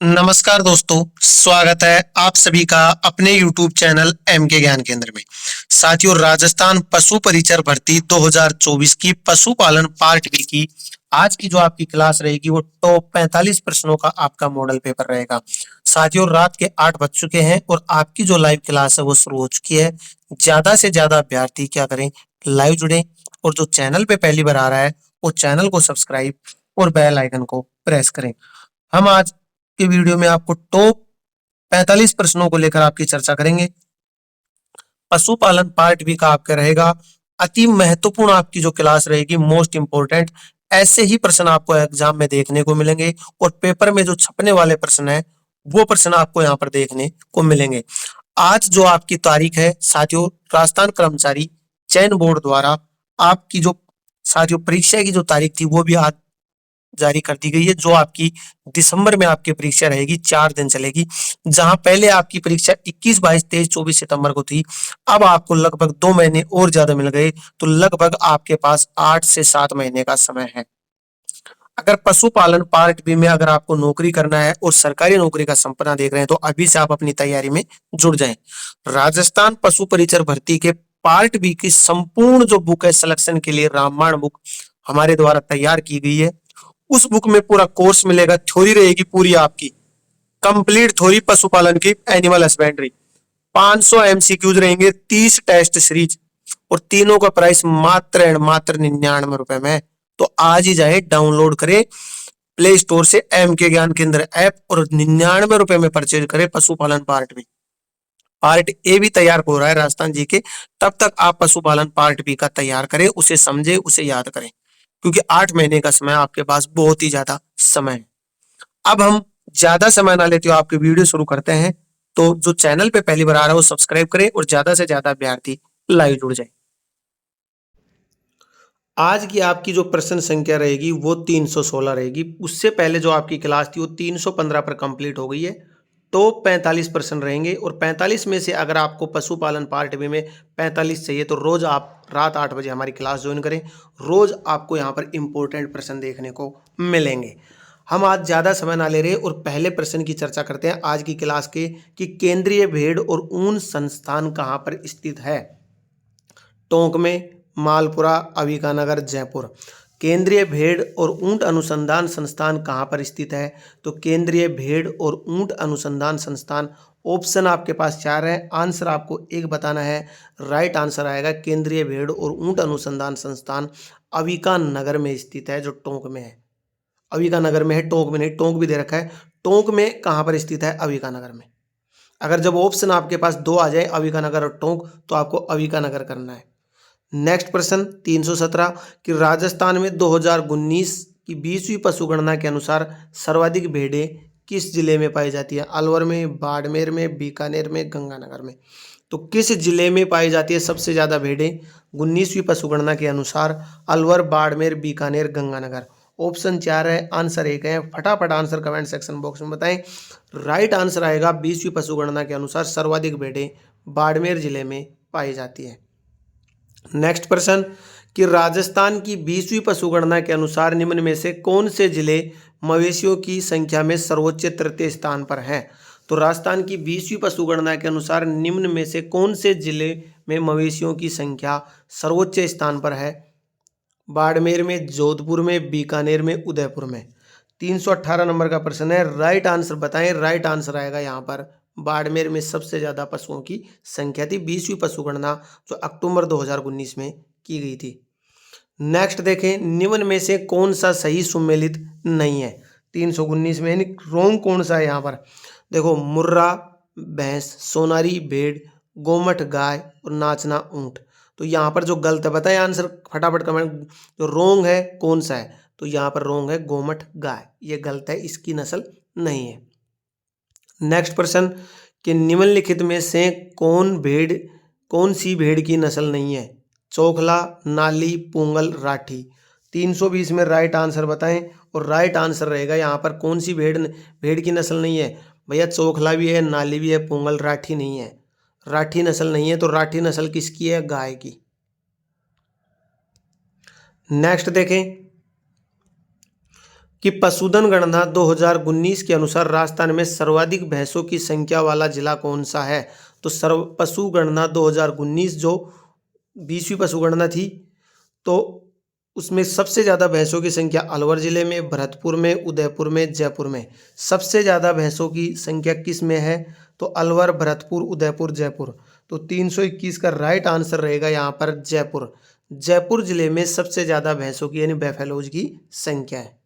नमस्कार दोस्तों, स्वागत है आप सभी का अपने YouTube चैनल एम के ज्ञान केंद्र में। साथियों, राजस्थान पशु परिचर भर्ती 2024 की पशुपालन पार्ट बी की आज की जो आपकी क्लास रहेगी वो टॉप 45 प्रश्नों का आपका मॉडल पेपर रहेगा। साथियों, रात के 8 बज चुके हैं और आपकी जो लाइव क्लास है वो शुरू हो चुकी है। ज्यादा से ज्यादा अभ्यर्थी क्या करें, लाइव जुड़े और जो चैनल पे पहली बार आ रहा है वो चैनल को सब्सक्राइब और बेल आइकन को प्रेस करें। हम आज के वीडियो में आपको टॉप 45 प्रश्नों को लेकर आपकी चर्चा करेंगे। पशुपालन पार्ट बी का आपका रहेगा अति महत्वपूर्ण आपकी जो क्लास रहेगी, मोस्ट इंपोर्टेंट। ऐसे ही प्रश्न आपको एग्जाम में देखने को मिलेंगे और पेपर में जो छपने वाले प्रश्न है वो प्रश्न आपको यहाँ पर देखने को मिलेंगे। आज जो आपकी तारीख है साथियों, राजस्थान कर्मचारी चयन बोर्ड द्वारा आपकी जो साथियों परीक्षा की जो तारीख थी वो भी आज जारी कर दी गई है। जो आपकी दिसंबर में आपकी परीक्षा रहेगी, 4 दिन चलेगी। जहां पहले आपकी परीक्षा 21, 22, 23, 24 सितंबर को थी, अब आपको लगभग 2 महीने और ज्यादा मिल गए, तो लगभग आपके पास 8 से 7 महीने का समय है। अगर पशुपालन पार्ट बी में अगर आपको नौकरी करना है और सरकारी नौकरी का सपना देख रहे हैं तो अभी से आप अपनी तैयारी में जुड़ जाएं। राजस्थान पशु परिचर भर्ती के पार्ट बी की संपूर्ण जो बुक है सिलेक्शन के लिए, रामायण बुक हमारे द्वारा तैयार की गई है। उस बुक में पूरा कोर्स मिलेगा, थ्योरी रहेगी पूरी आपकी कंप्लीट थ्योरी पशुपालन की, एनिमल हस्बेंड्री। 500 एमसीक्यूज रहेंगे, 30 टेस्ट सीरीज और तीनों का प्राइस मात्र एंड मात्र 99 रुपए में। तो आज ही जाए डाउनलोड करें प्ले स्टोर से एम के ज्ञान केंद्र ऐप और 99 रुपए में परचेज करें पशुपालन पार्ट बी। पार्ट ए भी तैयार हो रहा है राजस्थान जी के, तब तक आप पशुपालन पार्ट बी का तैयार करें, उसे समझे, उसे याद करें, क्योंकि 8 महीने का समय आपके पास बहुत ही ज्यादा समय है। अब हम ज्यादा समय ना लेते हुए आपके वीडियो शुरू करते हैं। तो जो चैनल पे पहली बार आ रहा है वो सब्सक्राइब करें और ज्यादा से ज्यादा अभ्यर्थी लाइव जुड़ जाए। आज की आपकी जो प्रश्न संख्या रहेगी वो 316 रहेगी। उससे पहले जो आपकी क्लास थी वो 315 पर कंप्लीट हो गई है। तो 45 प्रश्न रहेंगे और 45 में से अगर आपको पशुपालन पार्ट बी में 45 चाहिए तो रोज आप रात 8 बजे हमारी क्लास ज्वाइन करें। रोज आपको यहाँ पर इंपॉर्टेंट प्रश्न देखने को मिलेंगे। हम आज ज़्यादा समय ना ले रहे और पहले प्रश्न की चर्चा करते हैं आज की क्लास के, कि केंद्रीय भेड़ और ऊन संस्थान कहाँ पर स्थित है। टोंक में, मालपुरा, अविकानगर, जयपुर। केंद्रीय भेड़ और ऊंट अनुसंधान संस्थान कहाँ पर स्थित है? तो केंद्रीय भेड़ और ऊंट अनुसंधान संस्थान, ऑप्शन आपके पास 4 है, आंसर आपको एक बताना है। राइट आंसर आएगा केंद्रीय भेड़ और ऊंट अनुसंधान संस्थान अविकानगर में स्थित है, जो टोंक में है। अविकानगर में है, टोंक में नहीं। टोंक भी दे रखा है, टोंक में कहाँ पर स्थित है? अविकानगर में। अगर जब ऑप्शन आपके पास 2 आ जाए, अविकानगर और टोंक, तो आपको अविकानगर करना है। नेक्स्ट प्रश्न 317, कि राजस्थान में 2019 की 20वीं पशुगणना के अनुसार सर्वाधिक भेड़ें किस जिले में पाई जाती है? अलवर में, बाड़मेर में, बीकानेर में, गंगानगर में। तो किस जिले में पाई जाती है सबसे ज्यादा भेड़ें 19वीं पशुगणना के अनुसार? अलवर, बाड़मेर, बीकानेर, गंगानगर। ऑप्शन 4 है, आंसर 1 है। फटाफट आंसर कमेंट सेक्शन बॉक्स में बताएं। राइट आंसर आएगा 20वीं पशुगणना के अनुसार सर्वाधिक भेड़ें बाड़मेर जिले में पाई जाती है। नेक्स्ट प्रश्न, कि राजस्थान की 20वीं पशुगणना के अनुसार निम्न में से कौन से जिले मवेशियों की संख्या में सर्वोच्च तृतीय स्थान पर हैं? तो राजस्थान की 20वीं पशुगणना के अनुसार निम्न में से कौन से जिले में मवेशियों की संख्या सर्वोच्च स्थान पर है? बाड़मेर में, जोधपुर में, बीकानेर में, उदयपुर में। 318 नंबर का प्रश्न है, राइट आंसर बताएं। राइट आंसर आएगा यहाँ पर बाड़मेर में सबसे ज्यादा पशुओं की संख्या थी। 20वीं पशुगणना जो अक्टूबर 2019 में की गई थी। नेक्स्ट देखें, निम्न में से कौन सा सही सुमेलित नहीं है? 319 में रोंग कौन सा है यहाँ पर? देखो, मुर्रा भैंस, सोनारी भेड़, गोमठ गाय और नाचना ऊंट। तो यहाँ पर जो गलत है बताए आंसर फटाफट कमेंट। जो रोंग है कौन सा है? तो यहाँ पर रोंग है गोमठ गाय, ये गलत है, इसकी नस्ल नहीं है। नेक्स्ट प्रश्न, कि निम्नलिखित में से कौन सी भेड़ की नस्ल नहीं है? चोखला, नाली, पुंगल, राठी। 320 में राइट आंसर बताएं और राइट आंसर रहेगा यहाँ पर कौन सी भेड़ की नस्ल नहीं है? भैया चोखला भी है, नाली भी है, पुंगल, राठी नहीं है। राठी नस्ल नहीं है, तो राठी नस्ल किसकी है? गाय की। नेक्स्ट देखें, कि पशुधन गणना 2019 के अनुसार राजस्थान में सर्वाधिक भैंसों की संख्या वाला जिला कौन सा है। तो सर्व पशु गणना 2019 जो 20वीं पशु गणना थी, तो उसमें सबसे ज़्यादा भैंसों की संख्या अलवर जिले में, भरतपुर में, उदयपुर में, जयपुर में। सबसे ज़्यादा भैंसों की संख्या किस में है। तो अलवर, भरतपुर, उदयपुर, जयपुर। तो 321 का राइट आंसर रहेगा यहाँ पर जयपुर। जयपुर जिले में सबसे ज़्यादा भैंसों की यानी बैफेलोज की संख्या है।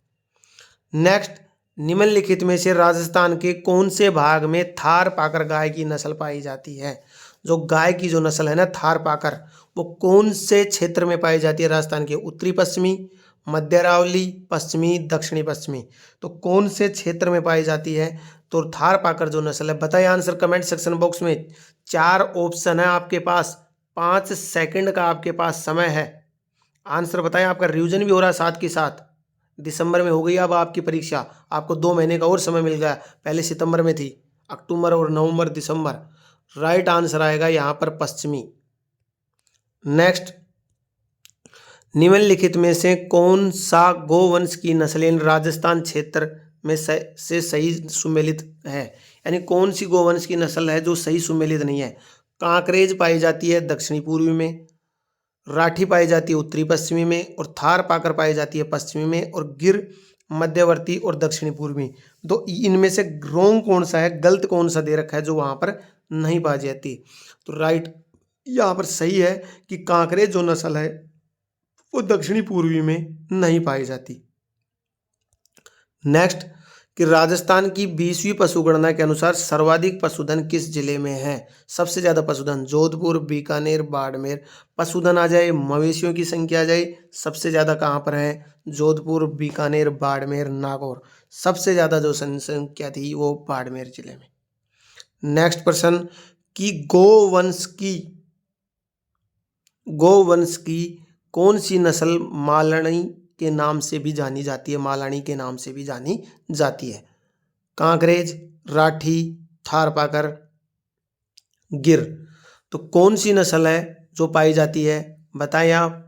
नेक्स्ट, निम्नलिखित में से राजस्थान के कौन से भाग में थार पाकर गाय की नस्ल पाई जाती है। जो गाय की जो नस्ल है ना थार पाकर, वो कौन से क्षेत्र में पाई जाती है राजस्थान के। उत्तरी पश्चिमी, मध्य अरावली, पश्चिमी, दक्षिणी पश्चिमी। तो कौन से क्षेत्र में पाई जाती है। तो थार पाकर जो नस्ल है। बताइए आंसर कमेंट सेक्शन बॉक्स में। 4 ऑप्शन है आपके पास, 5 सेकंड का आपके पास समय है। आंसर बताएं। आपका रिवीजन भी हो रहा है साथ के साथ। दिसंबर में हो गई अब आपकी परीक्षा, आपको 2 महीने का और समय मिल गया। पहले सितंबर में थी, अक्टूबर और नवंबर, दिसंबर। राइट आंसर आएगा यहाँ पर पश्चिमी। नेक्स्ट, निम्नलिखित में से कौन सा गोवंश की नस्लें राजस्थान क्षेत्र में से सही सुमेलित है। यानी कौन सी गोवंश की नस्ल है जो सही सुमेलित नहीं है। कांकरेज पाई जाती है दक्षिणी पूर्वी में, राठी पाई जाती है उत्तरी पश्चिमी में, और थार पाकर पाई जाती है पश्चिमी में, और गिर मध्यवर्ती और दक्षिणी पूर्वी। तो इनमें से रॉन्ग कौन सा है, गलत कौन सा दे रखा है जो वहां पर नहीं पाई जाती। तो राइट यहाँ पर सही है कि कांकरेज जो नस्ल है वो दक्षिणी पूर्वी में नहीं पाई जाती। नेक्स्ट, कि राजस्थान की 20वीं पशुगणना के अनुसार सर्वाधिक पशुधन किस जिले में है। सबसे ज्यादा पशुधन जोधपुर, बीकानेर, बाड़मेर। पशुधन आ जाए, मवेशियों की संख्या आ जाए, सबसे ज्यादा कहाँ पर है। जोधपुर, बीकानेर, बाड़मेर, नागौर। सबसे ज्यादा जो संख्या थी वो बाड़मेर जिले में। नेक्स्ट प्रश्न, कि गोवंश की कौन सी नस्ल मालणी के नाम से भी जानी जाती है। मालानी के नाम से भी जानी जाती है। कांकरेज, राठी, थारपाकर, गिर। तो कौन सी नस्ल है जो पाई जाती है, बताएं आप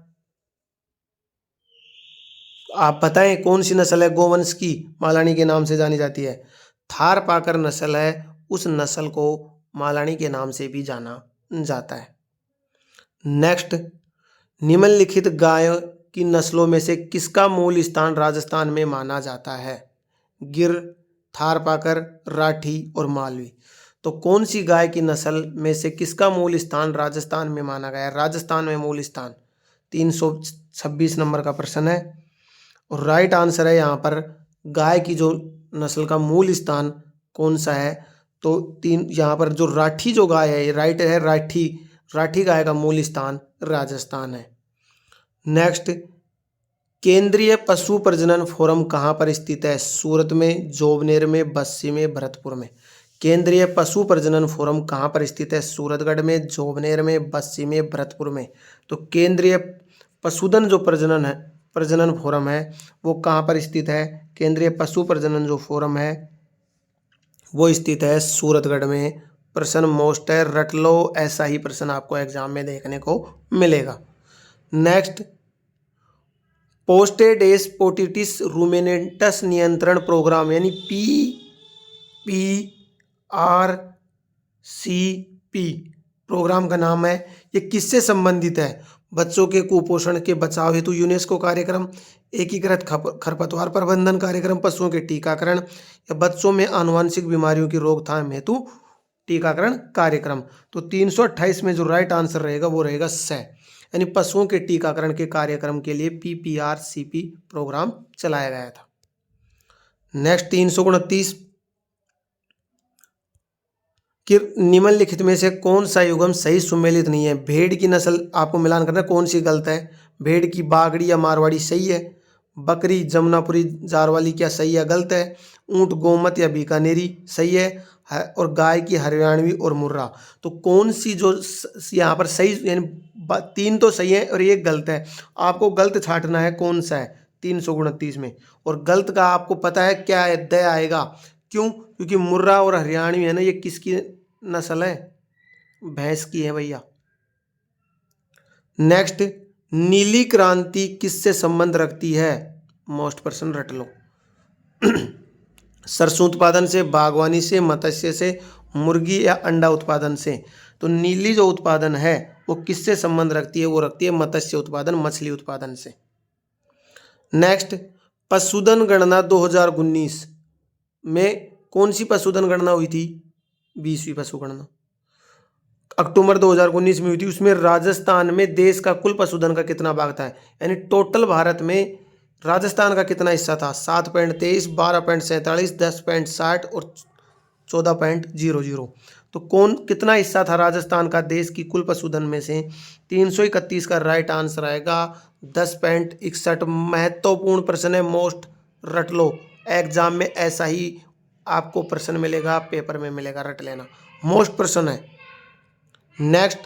बताएं कौन सी नस्ल है गोवंश की मालानी के नाम से जानी जाती है। थारपाकर नस्ल है, उस नस्ल को मालानी के नाम से भी जाना जाता है। नेक्स्ट, निम्नलिखित गाय की नस्लों में से किसका मूल स्थान राजस्थान में माना जाता है। गिर, थारपाकर, राठी और मालवी। तो कौन सी गाय की नस्ल में से किसका मूल स्थान राजस्थान में माना गया है। राजस्थान में मूल स्थान 326 नंबर का प्रश्न है, और राइट आंसर है यहाँ पर गाय की जो नस्ल का मूल स्थान कौन सा है। तो यहाँ पर जो राठी जो गाय है, ये राइट है, राठी गाय का मूल स्थान राजस्थान है। नेक्स्ट, केंद्रीय पशु प्रजनन फोरम कहाँ पर स्थित है। सूरत में, जोबनेर में, बस्सी में, भरतपुर में। केंद्रीय पशु प्रजनन फोरम कहाँ पर स्थित है। सूरतगढ़ में, जोबनेर में, बस्सी में, भरतपुर में। तो केंद्रीय पशुधन जो प्रजनन फोरम है वो कहाँ पर स्थित है। केंद्रीय पशु प्रजनन जो फोरम है वो स्थित है सूरतगढ़ में। प्रश्न मोस्ट है, रट लो, ऐसा ही प्रश्न आपको एग्जाम में देखने को मिलेगा। नेक्स्ट, पोस्टेडेस्पोटिटिस रूमिनेंटस नियंत्रण प्रोग्राम यानी PPRCP प्रोग्राम का नाम है, ये किससे संबंधित है। बच्चों के कुपोषण के बचाव हेतु यूनेस्को कार्यक्रम, एकीकृत खरपतवार प्रबंधन कार्यक्रम, पशुओं के टीकाकरण, या बच्चों में आनुवंशिक बीमारियों की रोकथाम हेतु टीकाकरण कार्यक्रम। तो 328 में जो राइट आंसर रहेगा वो रहेगा से, यानी पशुओं के टीकाकरण के कार्यक्रम के लिए PPRCP प्रोग्राम चलाया गया था। नेक्स्ट 329, कि निम्नलिखित में से कौन सा युग्म सही सुमेलित नहीं है। भेड़ की नस्ल आपको मिलान करना है, कौन सी गलत है। भेड़ की बागड़ी या मारवाड़ी सही है। बकरी जमुनापुरी जारवाली क्या सही है, गलत है। ऊंट गोमत या बीकानेरी सही है, और गाय की हरियाणवी और मुर्रा। तो कौन सी जो यहाँ पर सही, यानी 3 तो सही है और 1 गलत है। आपको गलत छांटना है कौन सा है 329 में, और गलत का आपको पता है क्या है, द आएगा। क्यों, क्योंकि मुर्रा और हरियाणवी है ना, ये किसकी नस्ल है, भैंस की है भैया। नेक्स्ट, नीली क्रांति किससे संबंध रखती है। मोस्ट पर्सन रट लो। सरसों उत्पादन से, बागवानी से, मत्स्य से, मुर्गी या अंडा उत्पादन से। तो नीली जो उत्पादन है वो किससे संबंध रखती है? वो रखती है मत्स्य उत्पादन, मछली उत्पादन से। नेक्स्ट, पशुधन गणना 2019 में कौन सी पशुधन गणना हुई थी? 20वीं पशु गणना अक्टूबर 2019 में हुई थी। उसमें राजस्थान में देश का कुल पशुधन का कितना भाग था, यानी टोटल भारत में राजस्थान का कितना हिस्सा था? 7.23, 12.47, 10.60 और 14.00। तो कितना हिस्सा था राजस्थान का देश की कुल पशुधन में से? 331 का राइट आंसर आएगा 10.61। महत्वपूर्ण प्रश्न है, मोस्ट रट लो, एग्जाम में ऐसा ही आपको प्रश्न मिलेगा, पेपर में मिलेगा, रट लेना, मोस्ट प्रश्न है। नेक्स्ट,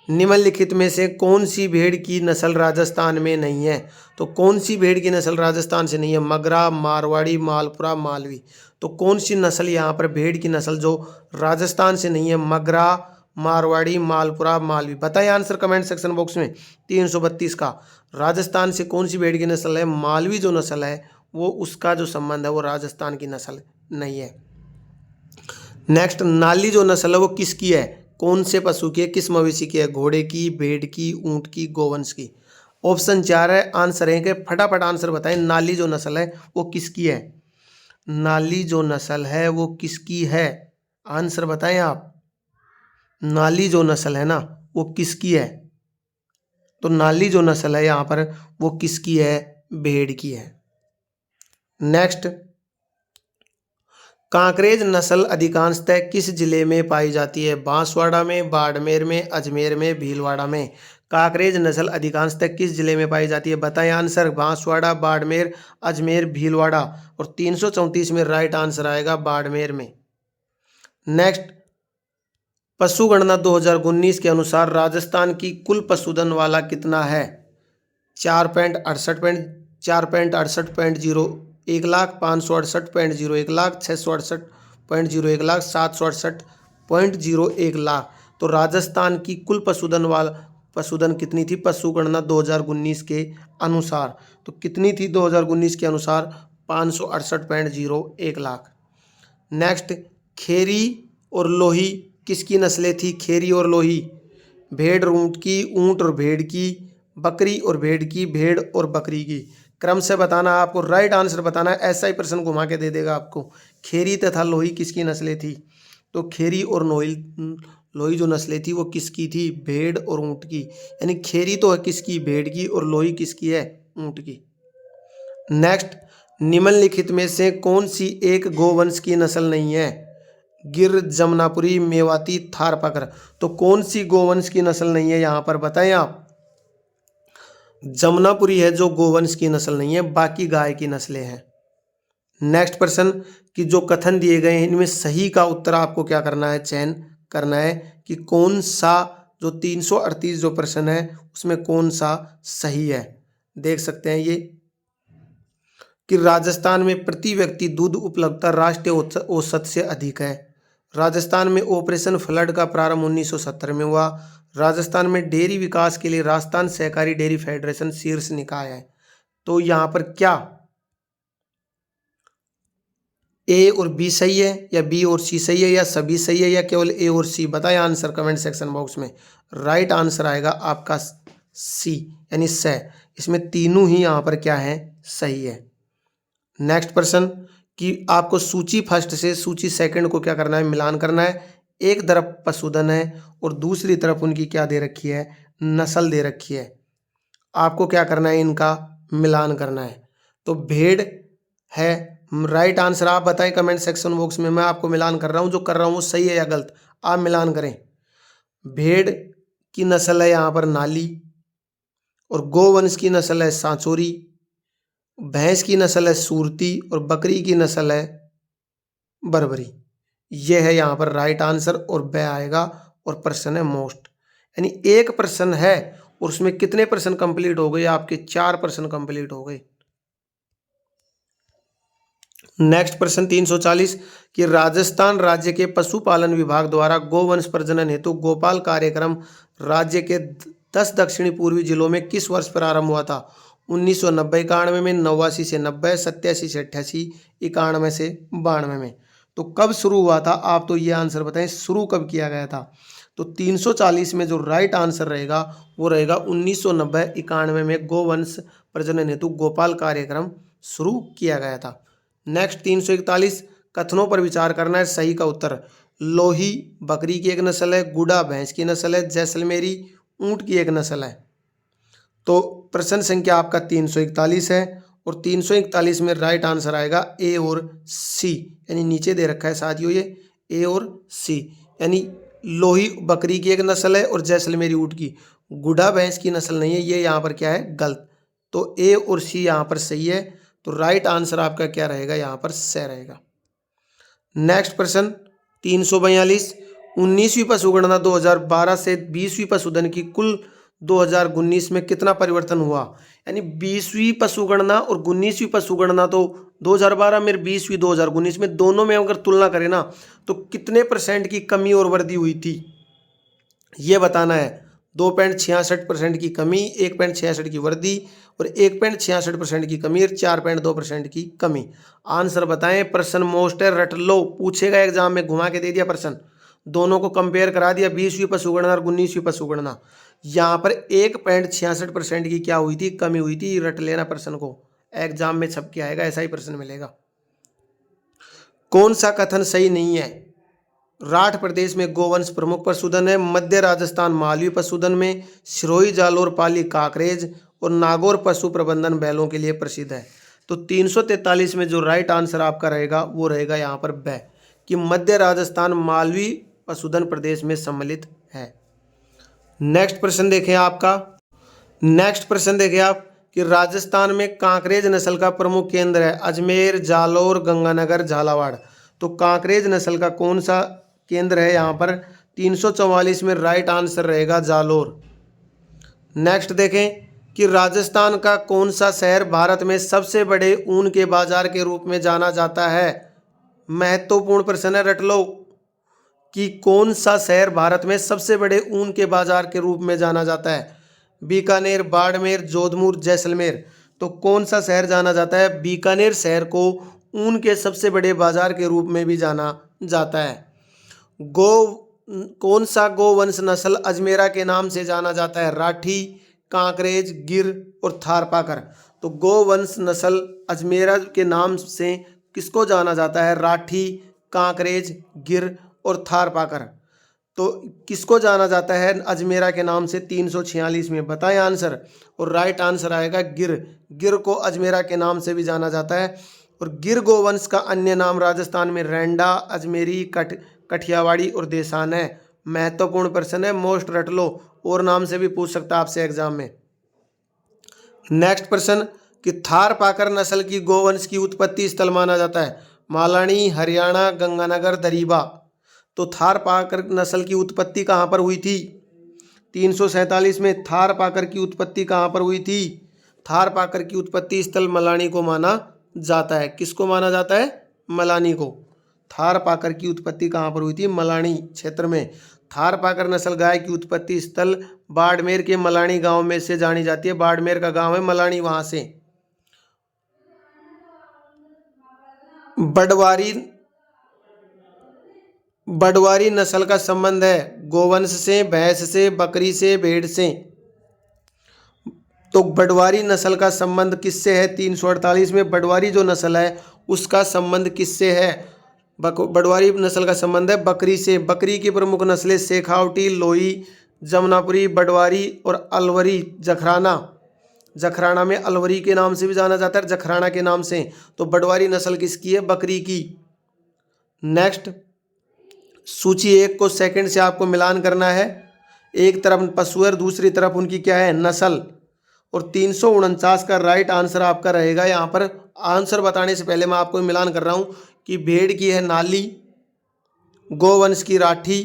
निम्नलिखित में से कौन सी भेड़ की नस्ल राजस्थान में नहीं है? तो कौन सी भेड़ की नस्ल राजस्थान से नहीं है? मगरा, मारवाड़ी, मालपुरा, मालवी। तो कौन सी नस्ल यहाँ पर भेड़ की नस्ल जो राजस्थान से नहीं है? मगरा, मारवाड़ी, मालपुरा, मालवी। बताइए आंसर कमेंट सेक्शन बॉक्स में। 332 का राजस्थान से कौन सी भेड़ की नस्ल है? मालवी जो नस्ल है वो, उसका जो संबंध है वो राजस्थान की नस्ल नहीं है। नेक्स्ट, नाली जो नस्ल है वो किसकी है? कौन से पशु की है? किस मवेशी की है? घोड़े की, भेड़ की, ऊंट की, गोवंश की। ऑप्शन 4 है, आंसर है कि फटाफट आंसर बताएं। नाली जो नस्ल है वो किसकी है? नाली जो नस्ल है वो किसकी है? आंसर बताएं आप। नाली जो नस्ल है ना वो किसकी है? तो नाली जो नस्ल है यहाँ पर वो किसकी है? भेड़ की है। नेक्स्ट, कांकरेज नस्ल अधिकांशतः किस जिले में पाई जाती है? बांसवाड़ा में, बाड़मेर में, अजमेर में, भीलवाड़ा में। कांकरेज नस्ल अधिकांशतः किस जिले में पाई जाती है? बताएं आंसर। बांसवाड़ा, बाड़मेर, अजमेर, भीलवाड़ा। और 334 में राइट आंसर आएगा बाड़मेर में। नेक्स्ट, पशु गणना 2019 के अनुसार राजस्थान की कुल पशुधन वाला कितना है? 4.68.0, 1,05,68.0, 1,06,68.0, 1,07,68.0, 1,00,000। तो राजस्थान की कुल पशुधन कितनी थी पशु गणना 2019 के अनुसार? तो कितनी थी 2019 के अनुसार? 568.0, 1,00,000। नेक्स्ट, खेरी और लोही किसकी नस्लें थी? खेरी और लोही, भेड़ ऊंट की, ऊंट और भेड़ की, बकरी और भेड़ की, भेड़ और बकरी की। क्रम से बताना, आपको राइट आंसर बताना है, ऐसा ही प्रश्न घुमा के दे देगा आपको। खेरी तथा लोही किसकी नस्लें थी? तो खेरी और लोही जो नस्लें थी वो किसकी थी? भेड़ और ऊंट की। यानी खेरी तो है किसकी? भेड़ की। और लोही किसकी है? ऊंट की। नेक्स्ट, निम्नलिखित में से कौन सी एक गोवंश की नस्ल नहीं है? गिर, जमनापुरी, मेवाती, थारपाकर। तो कौन सी गोवंश की नस्ल नहीं है यहाँ पर? बताएं आप। जमनापुरी है जो गोवंश की नस्ल नहीं है, बाकी गाय की नस्लें हैं। नेक्स्ट प्रश्न कि जो कथन दिए गए हैं इनमें सही का उत्तर आपको क्या करना है? चयन करना है कि कौन सा जो 338 जो प्रश्न है उसमें कौन सा सही है। देख सकते हैं ये कि राजस्थान में प्रति व्यक्ति दूध उपलब्धता राष्ट्रीय औसत से अधिक है। राजस्थान में ऑपरेशन फ्लड का प्रारंभ 1970 में हुआ। राजस्थान में डेयरी विकास के लिए राजस्थान सहकारी डेयरी फेडरेशन शीर्ष निकाय है। तो यहाँ पर क्या ए और बी सही है, या बी और सी सही है, या सभी सही है, या केवल ए और सी? बताएं आंसर कमेंट सेक्शन बॉक्स में। राइट आंसर आएगा आपका सी, यानी स। इसमें तीनों ही यहाँ पर क्या है? सही है। नेक्स्ट प्रश्न कि आपको सूची फर्स्ट से सूची सेकंड को क्या करना है? मिलान करना है। एक तरफ पशुधन है और दूसरी तरफ उनकी क्या दे रखी है? नस्ल दे रखी है। आपको क्या करना है? इनका मिलान करना है। तो भेड़ है राइट आंसर। आप बताएं कमेंट सेक्शन बॉक्स में। मैं आपको मिलान कर रहा हूं, जो कर रहा हूं वो सही है या गलत, आप मिलान करें। भेड़ की नस्ल है यहाँ पर नाली, और गोवंश की नस्ल है सांचोरी, भैंस की नस्ल है सूरती, और बकरी की नस्ल है बरबरी। यह है यहाँ पर राइट आंसर, और ब आएगा, और प्रश्न है मोस्ट। यानी एक प्रश्न है और उसमें कितने प्रश्न कंप्लीट हो गए? आपके 4 प्रश्न कंप्लीट हो गए। नेक्स्ट प्रश्न 340 कि राजस्थान राज्य के पशुपालन विभाग द्वारा गोवंश प्रजनन हेतु गोपाल कार्यक्रम राज्य के 10 दक्षिणी पूर्वी जिलों में किस वर्ष प्रारंभ हुआ था? 1990 91 में, 89 से 90, 87 से 88, 91 से 92 में। तो कब शुरू हुआ था आप तो ये आंसर बताएं, शुरू कब किया गया था। तो 340 में जो राइट आंसर रहेगा वो रहेगा 1990 91 में गोवंश प्रजनन हेतु गोपाल कार्यक्रम शुरू किया गया था। नेक्स्ट 341 कथनों पर विचार करना है। सही का उत्तर लोही बकरी की एक नस्ल है, गुड़ा भैंस की नस्ल है, जैसलमेरी ऊंट की एक नस्ल है। तो प्रश्न संख्या आपका 341 है और 341 में राइट आंसर आएगा ए और सी, यानी नीचे दे रखा है साथियों ये ए और सी, यानी लोही बकरी की एक नस्ल है और जैसलमेरी ऊंट की, गुड़ा भैंस की नस्ल नहीं है, ये यहाँ पर क्या है गलत। तो ए और सी यहाँ पर सही है। तो राइट आंसर आपका क्या रहेगा, यहाँ पर सही रहेगा। नेक्स्ट प्रश्न 342 19वीं पशुगणना 2012 से 20वीं पशुधन की कुल 2019 में कितना परिवर्तन हुआ। यानी 20वीं पशुगणना और 19वीं पशुगणना तो 2012 में, 20वीं 2019 में, दोनों में अगर तुलना करें ना तो कितने % की कमी और वृद्धि हुई थी ये बताना है। 2.66% की कमी, 1.66 की वृद्धि और 1.66% की कमी और 4.2% की कमी। आंसर बताएं। प्रश्न मोस्ट है, रट लो, पूछेगा एग्जाम में, घुमा के दे दिया प्रश्न, दोनों को कंपेयर करा दिया 20वीं पशुगणना और 19वीं पशुगणना। यहाँ पर 1.66% की क्या हुई थी, कमी हुई थी। रट लेना प्रश्न को, एग्जाम में छप के आएगा, ऐसा ही प्रश्न मिलेगा। कौन सा कथन सही नहीं है। राठ प्रदेश में गोवंश प्रमुख पशुधन है, मध्य राजस्थान मालवी पशुधन में, सिरोही जालोर पाली काकरेज और नागौर पशु प्रबंधन बैलों के लिए प्रसिद्ध है। तो 343 में जो राइट आंसर आपका रहेगा वो रहेगा यहाँ पर ब, कि मध्य राजस्थान मालवी पशुधन प्रदेश में सम्मिलित है। नेक्स्ट प्रश्न देखें आपका, नेक्स्ट प्रश्न देखें आप कि राजस्थान में कांकरेज नस्ल का प्रमुख केंद्र है, अजमेर, जालोर, गंगानगर, झालावाड़। तो कांकरेज नस्ल का कौन सा केंद्र है यहाँ पर, 344 में राइट आंसर रहेगा जालोर। नेक्स्ट देखें कि राजस्थान का कौन सा शहर भारत में सबसे बड़े ऊन के बाजार के रूप में जाना जाता है। महत्वपूर्ण प्रश्न है, रट लो, कि कौन सा शहर भारत में सबसे बड़े ऊन के बाजार के रूप में जाना जाता है। बीकानेर, बाड़मेर, जोधपुर, जैसलमेर। तो कौन सा शहर जाना जाता है, बीकानेर शहर को ऊन के सबसे बड़े बाजार के रूप में भी जाना जाता है। कौन सा गोवंश नस्ल अजमेरा के नाम से जाना जाता है, राठी, कांकरेज, गिर और थारपाकर। तो गोवंश नस्ल अजमेरा के नाम से किसको जाना जाता है, राठी, कांकरेज, गिर और थारपाकर। तो किसको जाना जाता है अजमेरा के नाम से, 346 में, बताएं आंसर। और राइट आंसर आएगा गिर। गिर को अजमेरा के नाम से भी जाना जाता है। और गिर गोवंश का अन्य नाम राजस्थान में रेंडा, अजमेरी, कठियावाड़ी और देसान है। महत्वपूर्ण प्रश्न है, मोस्ट रट लो, और नाम से भी पूछ सकता है आपसे एग्जाम में। नेक्स्ट प्रश्न कि थारपाकर नस्ल की गोवंश की उत्पत्ति स्थल माना जाता है, मालानी, हरियाणा, गंगानगर, दरीबा। तो थारपाकर नस्ल की उत्पत्ति कहाँ पर हुई थी, 347 में थारपाकर की उत्पत्ति कहाँ पर हुई थी। थारपाकर की उत्पत्ति स्थल मलानी को माना जाता है। किसको माना जाता है, मलानी को। थारपाकर की उत्पत्ति कहाँ पर हुई थी, मलानी क्षेत्र में। थारपाकर नस्ल गाय की उत्पत्ति स्थल बाड़मेर के मलानी गांव में से जानी जाती है। बाड़मेर का गांव है मलानी, वहां से। बडवारी नस्ल का संबंध है गोवंश से, भैंस से, बकरी से, भेड़ से। तो बडवारी नस्ल का संबंध किससे है, 348 में बडवारी जो नस्ल है उसका संबंध किससे है। बडवारी नस्ल का संबंध है बकरी से। बकरी की प्रमुख नस्लें शेखावटी, लोही, जमुनापुरी, बडवारी और अलवरी, जखराना। जखराना में अलवरी के नाम से भी जाना जाता है, जखराना के नाम से। तो बडवारी नस्ल किसकी है, बकरी की। नेक्स्ट सूची 1 को सेकंड से आपको मिलान करना है। एक तरफ पशु और दूसरी तरफ उनकी क्या है, नस्ल। और 349 का राइट आंसर आपका रहेगा। यहाँ पर आंसर बताने से पहले मैं आपको मिलान कर रहा हूँ कि भेड़ की है नाली, गोवंश की राठी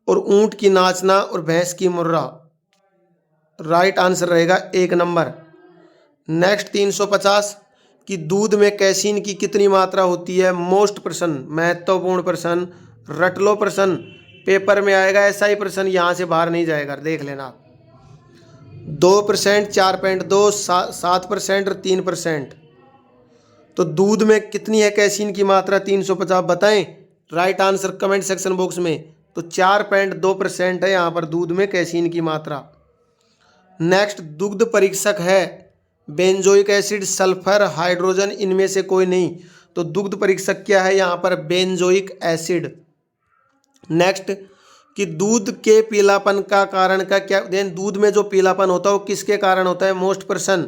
और ऊंट की नाचना और भैंस की मुर्रा। राइट आंसर रहेगा 1 नंबर। नेक्स्ट 350 कि दूध में कैसीन की कितनी मात्रा होती है। मोस्ट प्रश्न, महत्वपूर्ण प्रश्न, रट लो प्रश्न, पेपर में आएगा ऐसा ही प्रश्न, यहाँ से बाहर नहीं जाएगा, देख लेना। 2%, 4.2, 7% और 3%। तो दूध में कितनी है कैसीन की मात्रा? 350 बताएं। Right answer comment section box में। तो 4.2% है यहाँ पर दूध में कैसीन की मात्रा। नेक्स्ट, दुग्ध परीक्षक है बेंजोइक एसिड, सल्फर, हाइड्रोजन, इनमें से कोई नहीं। तो दुग्ध परीक्षक क्या है यहाँ पर? Benzoic acid. नेक्स्ट, कि दूध के पीलापन का कारण का क्या? दूध में जो पीलापन होता है वो किसके कारण होता है? मोस्ट पर्सन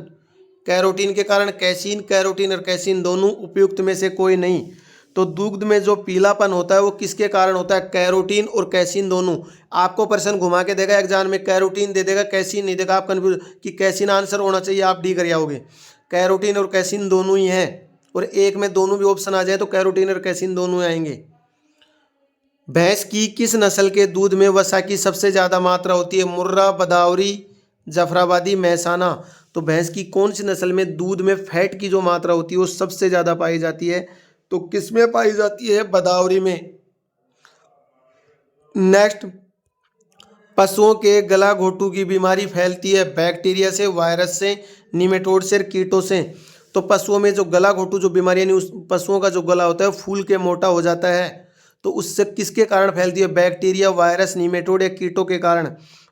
कैरोटीन के कारण। कैसीन, कैरोटीन और कैसीन दोनों उपयुक्त में से कोई नहीं। तो दूध में जो पीलापन होता है वो किसके कारण होता है? कैरोटीन और कैसीन दोनों। आपको प्रश्न घुमा के देगा एग्जाम में, कैरोटीन दे देगा, कैसीन नहीं देगा। आप कन्फ्यूज कि कैसीन आंसर होना चाहिए, आप डी कर आओगे। कैरोटीन और कैसीन दोनों ही हैं, और एक में दोनों भी ऑप्शन आ जाए तो कैरोटीन और कैसीन दोनों आएंगे। भैंस की किस नस्ल के दूध में वसा की सबसे ज़्यादा मात्रा होती है? मुर्रा, बदावरी, जफराबादी, महसाना। तो भैंस की कौन सी नस्ल में दूध में फैट की जो मात्रा होती है वो सबसे ज़्यादा पाई जाती है? तो किस में पाई जाती है? बदावरी में। नेक्स्ट, पशुओं के गला घोटू की बीमारी फैलती है बैक्टीरिया से, वायरस से, निमेटोड से, कीटों से। तो पशुओं में जो गला घोटू जो बीमारी यानी उस पशुओं का जो गला होता है फूल के मोटा हो जाता है, तो उससे किसके कारण फैलती है? बैक्टीरिया, वायरस, निमेटोड या कीटों के कारण।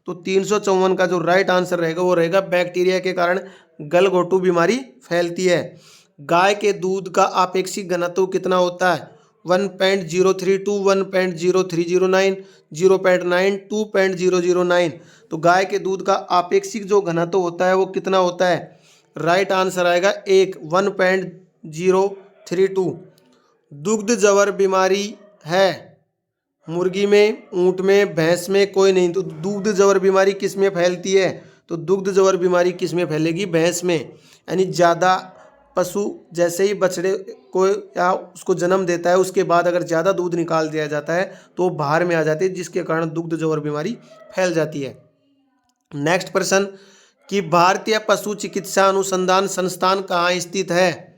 तो 354 का जो राइट आंसर रहेगा वो रहेगा बैक्टीरिया के कारण गलघोटू बीमारी फैलती है। गाय के दूध का आपेक्षिक घनत्व कितना होता है? 1.032, 1.0309, 0.9, 2.009। तो गाय के दूध का आपेक्षिक जो घनत्व होता है वो कितना होता है? राइट आंसर आएगा 1.032। दुग्ध जवर बीमारी है मुर्गी में, ऊंट में, भैंस में कोई नहीं। तो दुग्ध जवर बीमारी किस में फैलती है? तो दुग्ध जवर बीमारी किस में फैलेगी? भैंस में। यानी ज़्यादा पशु जैसे ही बछड़े को या उसको जन्म देता है उसके बाद अगर ज़्यादा दूध निकाल दिया जाता है तो वो बाहर में आ जाती है, जिसके कारण दुग्ध जवर बीमारी फैल जाती है। नेक्स्ट प्रश्न, कि भारतीय पशु चिकित्सा अनुसंधान संस्थान कहाँ स्थित है?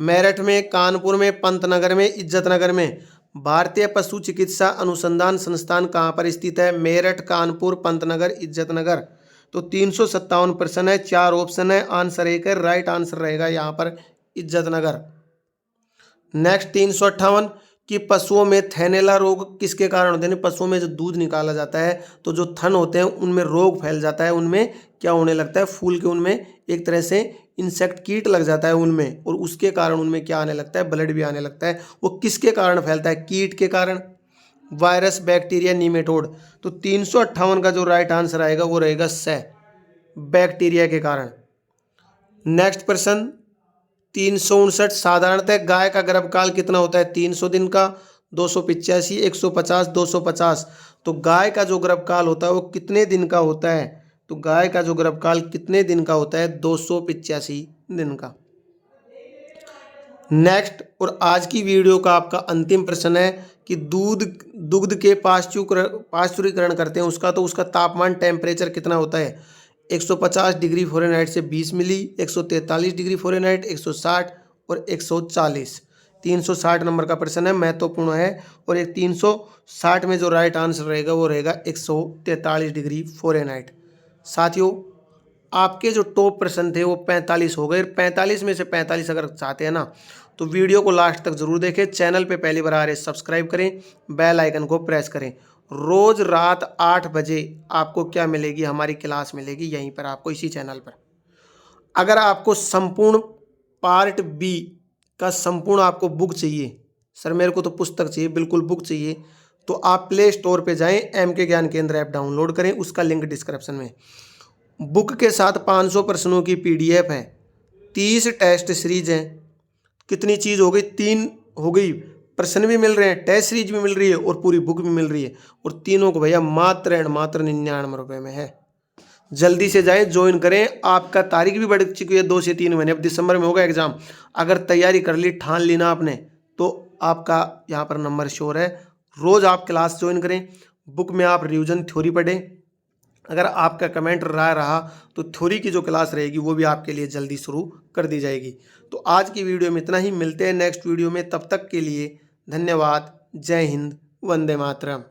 मेरठ में, कानपुर में, पंतनगर में, इज्जतनगर में। भारतीय पशु चिकित्सा अनुसंधान संस्थान कहाँ पर स्थित है? मेरठ, कानपुर, पंतनगर, इज्जतनगर। तो 357 प्रश्न है, 4 ऑप्शन है, आंसर एक है। राइट आंसर रहेगा यहाँ पर इज्जतनगर। नेक्स्ट 358, कि पशुओं में थैनेला रोग किसके कारण होते हैं? पशुओं में जो दूध निकाला जाता है तो जो थन होते हैं उनमें रोग फैल जाता है, उनमें क्या होने लगता है? फूल के उनमें एक तरह से इंसेक्ट कीट लग जाता है उनमें, और उसके कारण उनमें क्या आने लगता है? ब्लड भी आने लगता है। वो किसके कारण फैलता है? कीट के कारण, वायरस, बैक्टीरिया, निमेटोड। तो 358 का जो राइट आंसर आएगा वो रहेगा स, बैक्टीरिया के कारण। नेक्स्ट प्रश्न 359, साधारणतः गाय का गर्भकाल कितना होता है? 300 दिन का, 285, 150, 250। तो गाय का जो गर्भकाल होता है वो कितने दिन का होता है? तो गाय का जो गर्भकाल कितने दिन का होता है? 285 दिन का। नेक्स्ट, और आज की वीडियो का आपका अंतिम प्रश्न है कि दुग्ध के पाश्चुरीकरण करते हैं उसका, तो उसका तापमान टेम्परेचर कितना होता है? 150 डिग्री फ़ारेनहाइट से 20 मिली, 143 डिग्री फ़ारेनहाइट, 160 और 140। 360 नंबर का प्रश्न है, महत्वपूर्ण है। और एक 360 में जो राइट आंसर रहेगा वो रहेगा 143 डिग्री फ़ारेनहाइट। साथियों, आपके जो टॉप प्रश्न थे वो 45 हो गए। 45 में से 45 अगर चाहते हैं ना तो वीडियो को लास्ट तक जरूर देखें। चैनल पे पहली बार आ रहे सब्सक्राइब करें, बेल आइकन को प्रेस करें। रोज़ रात 8 बजे आपको क्या मिलेगी? हमारी क्लास मिलेगी यहीं पर आपको, इसी चैनल पर। अगर आपको संपूर्ण पार्ट बी का संपूर्ण आपको बुक चाहिए, सर मेरे को तो पुस्तक चाहिए, बिल्कुल बुक चाहिए, तो आप प्ले स्टोर पे जाएं, MK ज्ञान केंद्र ऐप डाउनलोड करें, उसका लिंक डिस्क्रिप्शन में। बुक के साथ 500 प्रश्नों की PDF है, 30 टेस्ट सीरीज हैं। कितनी चीज़ हो गई? 3 हो गई। प्रश्न भी मिल रहे हैं, टेस्ट सीरीज भी मिल रही है और पूरी बुक भी मिल रही है, और तीनों को भैया मात्र 99 रुपये में है। जल्दी से जाएं, ज्वाइन करें। आपका तारीख भी बढ़ चुकी है 2 से 3 महीने, अब दिसंबर में होगा एग्जाम। अगर तैयारी कर ली, ठान ली ना आपने, तो आपका यहाँ पर नंबर श्योर है। रोज़ आप क्लास ज्वाइन करें, बुक में आप रिवीजन थ्योरी पढ़ें। अगर आपका कमेंट रहा तो थ्योरी की जो क्लास रहेगी वो भी आपके लिए जल्दी शुरू कर दी जाएगी। तो आज की वीडियो में इतना ही, मिलते हैं नेक्स्ट वीडियो में। तब तक के लिए धन्यवाद। जय हिंद, वंदे मातरम।